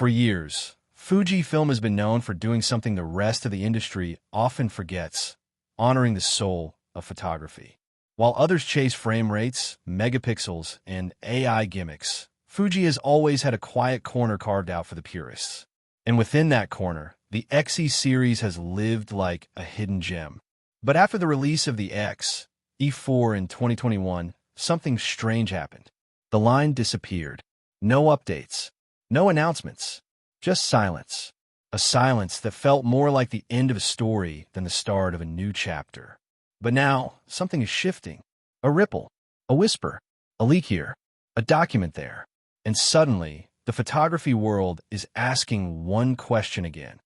For years, Fujifilm has been known for doing something the rest of the industry often forgets, honoring the soul of photography. While others chase frame rates, megapixels, and AI gimmicks, Fuji has always had a quiet corner carved out for the purists. And within that corner, the X-E series has lived like a hidden gem. But after the release of the X-E4 in 2021, something strange happened. The line disappeared. No updates. No announcements. Just silence. A silence that felt more like the end of a story than the start of a new chapter. But now, something is shifting. A ripple. A whisper. A leak here. A document there. And suddenly, the photography world is asking one question again.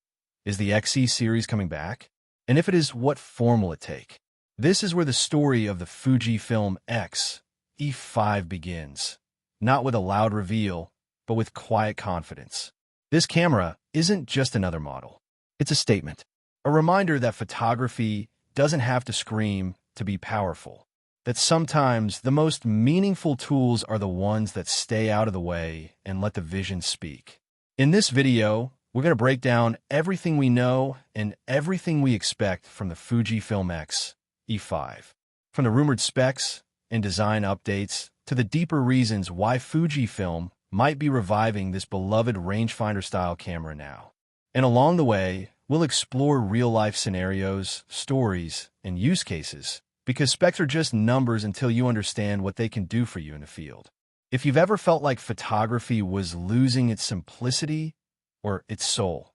Is the X-E series coming back? And if it is, what form will it take? This is where the story of the Fujifilm X-E5 begins. Not with a loud reveal, but with quiet confidence. This camera isn't just another model. It's a statement. A reminder that photography doesn't have to scream to be powerful. That sometimes the most meaningful tools are the ones that stay out of the way and let the vision speak. In this video, we're going to break down everything we know and everything we expect from the Fujifilm X-E5. From the rumored specs and design updates to the deeper reasons why Fujifilm might be reviving this beloved rangefinder-style camera now. And along the way, we'll explore real-life scenarios, stories, and use cases, because specs are just numbers until you understand what they can do for you in the field. If you've ever felt like photography was losing its simplicity or its soul,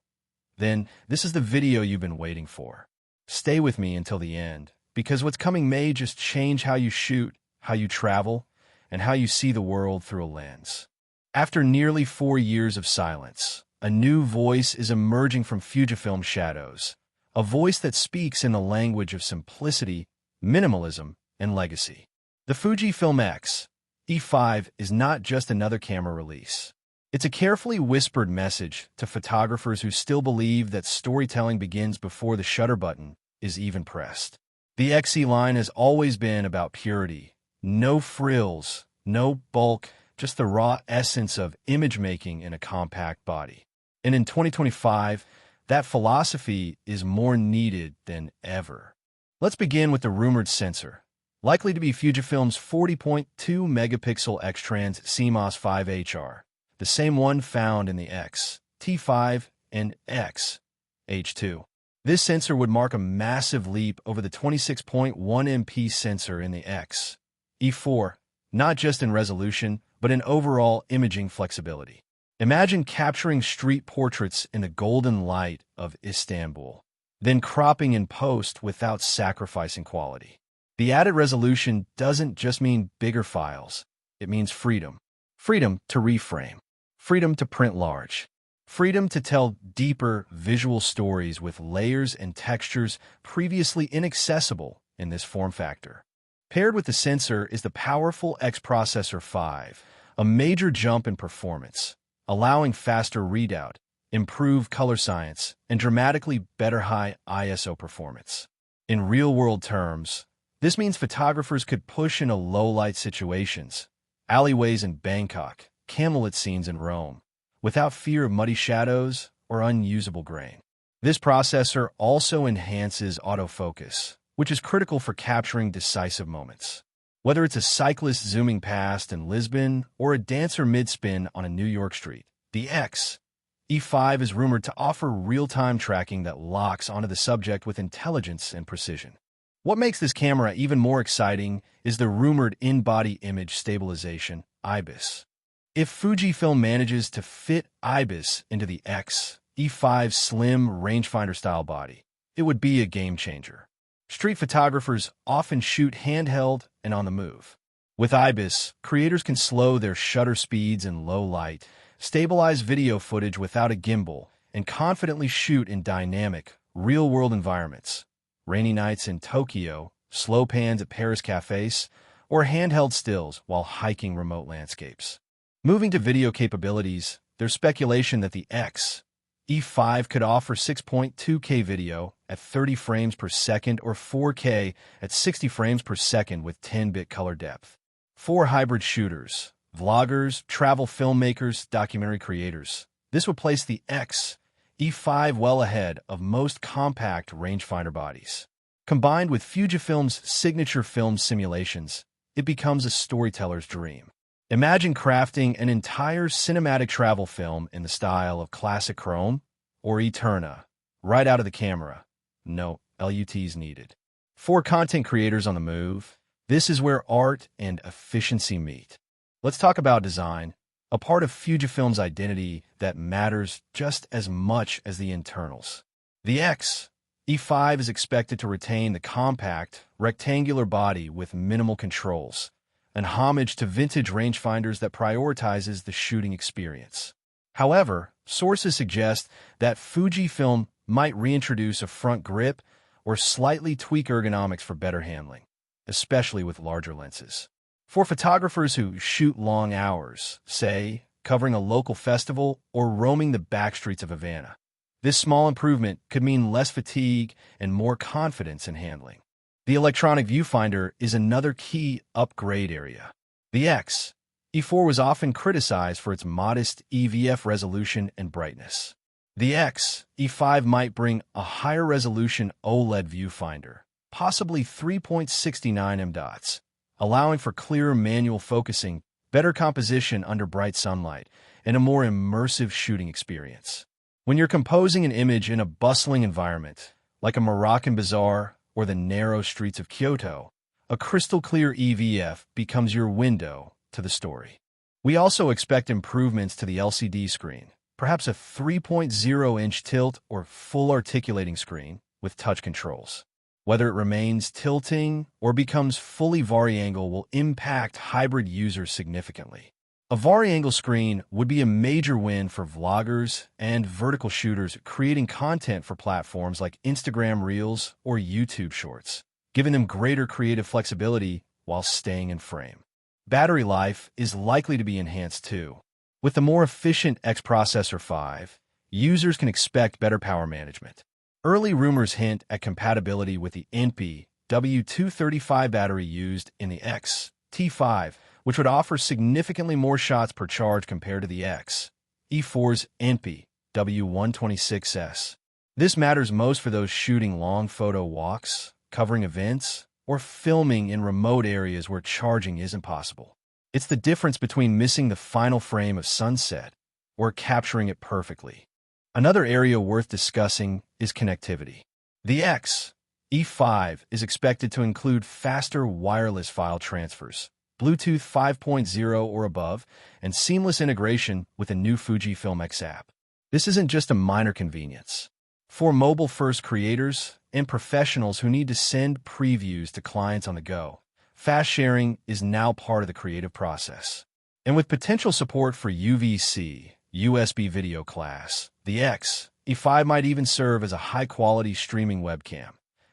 then this is the video you've been waiting for. Stay with me until the end, because what's coming may just change how you shoot, how you travel, and how you see the world through a lens. After nearly 4 years of silence, a new voice is emerging from Fujifilm shadows, a voice that speaks in the language of simplicity, minimalism, and legacy. The Fujifilm X-E5 is not just another camera release. It's a carefully whispered message to photographers who still believe that storytelling begins before the shutter button is even pressed. The X-E line has always been about purity. No frills, no bulk, just the raw essence of image making in a compact body. And in 2025, that philosophy is more needed than ever. Let's begin with the rumored sensor, likely to be Fujifilm's 40.2 megapixel X-Trans CMOS 5HR, the same one found in the X-T5 and X-H2. This sensor would mark a massive leap over the 26.1 MP sensor in the X-E4, not just in resolution, but in overall imaging flexibility. Imagine capturing street portraits in the golden light of Istanbul, then cropping in post without sacrificing quality. The added resolution doesn't just mean bigger files, it means freedom. Freedom to reframe. Freedom to print large. Freedom to tell deeper visual stories with layers and textures previously inaccessible in this form factor. Paired with the sensor is the powerful X-Processor 5, a major jump in performance, allowing faster readout, improved color science, and dramatically better high ISO performance. In real-world terms, this means photographers could push into low-light situations, alleyways in Bangkok, candlelit scenes in Rome, without fear of muddy shadows or unusable grain. This processor also enhances autofocus, which is critical for capturing decisive moments. Whether it's a cyclist zooming past in Lisbon or a dancer mid-spin on a New York street, the X-E5 is rumored to offer real-time tracking that locks onto the subject with intelligence and precision. What makes this camera even more exciting is the rumored in-body image stabilization, IBIS. If Fujifilm manages to fit IBIS into the X-E5's slim rangefinder-style body, it would be a game-changer. Street photographers often shoot handheld and on the move. With IBIS, creators can slow their shutter speeds in low light, stabilize video footage without a gimbal, and confidently shoot in dynamic, real-world environments. Rainy nights in Tokyo, slow pans at Paris cafes, or handheld stills while hiking remote landscapes. Moving to video capabilities, there's speculation that the X-E5 could offer 6.2K video at 30 frames per second or 4K at 60 frames per second with 10-bit color depth. For hybrid shooters, vloggers, travel filmmakers, documentary creators, This would place the X-E5 well ahead of most compact rangefinder bodies. Combined with Fujifilm's signature film simulations, it becomes a storyteller's dream. Imagine crafting an entire cinematic travel film in the style of classic chrome or Eterna, right out of the camera. No LUTs needed. For content creators on the move, this is where art and efficiency meet. Let's talk about design, a part of Fujifilm's identity that matters just as much as the internals. The X-E5 is expected to retain the compact, rectangular body with minimal controls, an homage to vintage rangefinders that prioritizes the shooting experience. However, sources suggest that Fujifilm might reintroduce a front grip or slightly tweak ergonomics for better handling, especially with larger lenses. For photographers who shoot long hours, say, covering a local festival or roaming the backstreets of Havana, this small improvement could mean less fatigue and more confidence in handling. The electronic viewfinder is another key upgrade area. The X-E4 was often criticized for its modest EVF resolution and brightness. The X-E5 might bring a higher resolution OLED viewfinder, possibly 3.69 m-dots, allowing for clearer manual focusing, better composition under bright sunlight, and a more immersive shooting experience. When you're composing an image in a bustling environment, like a Moroccan bazaar or the narrow streets of Kyoto, a crystal-clear EVF becomes your window to the story. We also expect improvements to the LCD screen, perhaps a 3.0-inch tilt or full articulating screen with touch controls. Whether it remains tilting or becomes fully vari-angle will impact hybrid users significantly. A vari-angle screen would be a major win for vloggers and vertical shooters creating content for platforms like Instagram Reels or YouTube Shorts, giving them greater creative flexibility while staying in frame. Battery life is likely to be enhanced too. With the more efficient X Processor 5, users can expect better power management. Early rumors hint at compatibility with the NP W235 battery used in the X-T5, which would offer significantly more shots per charge compared to the X-E4's NP W126S. This matters most for those shooting long photo walks, covering events, or filming in remote areas where charging isn't possible. It's the difference between missing the final frame of sunset or capturing it perfectly. Another area worth discussing is connectivity. The X-E5 is expected to include faster wireless file transfers, Bluetooth 5.0 or above, and seamless integration with the new Fujifilm X app. This isn't just a minor convenience. For mobile-first creators and professionals who need to send previews to clients on the go, fast sharing is now part of the creative process. And with potential support for UVC, USB video class, the X-E5 might even serve as a high-quality streaming webcam,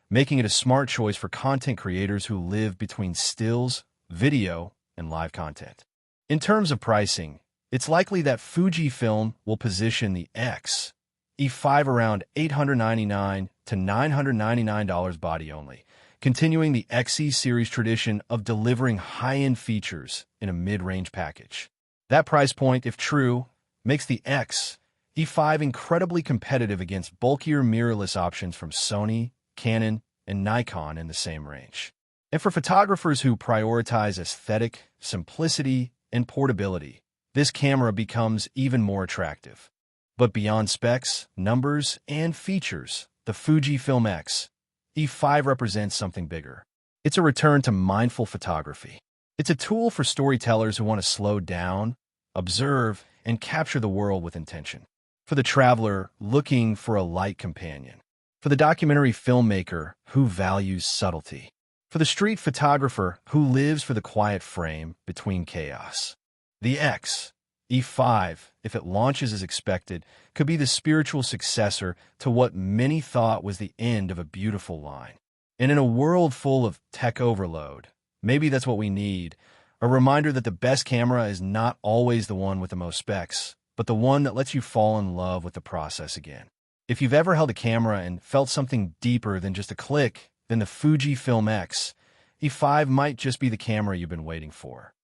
making it a smart choice for content creators who live between stills, video, and live content. In terms of pricing, it's likely that Fujifilm will position the X-E5 around $899 to $999 body only, continuing the X-E series tradition of delivering high-end features in a mid-range package. That price point, if true, makes the X-E5 incredibly competitive against bulkier mirrorless options from Sony, Canon, and Nikon in the same range. And for photographers who prioritize aesthetic, simplicity, and portability, this camera becomes even more attractive. But beyond specs, numbers, and features, the Fujifilm X-E5 represents something bigger. It's a return to mindful photography. It's a tool for storytellers who want to slow down, observe, and capture the world with intention. For the traveler looking for a light companion. For the documentary filmmaker who values subtlety. For the street photographer who lives for the quiet frame between chaos. The X-E5, if it launches as expected, could be the spiritual successor to what many thought was the end of a beautiful line. And in a world full of tech overload, maybe that's what we need, a reminder that the best camera is not always the one with the most specs, but the one that lets you fall in love with the process again. If you've ever held a camera and felt something deeper than just a click, then the Fujifilm X-E5 might just be the camera you've been waiting for.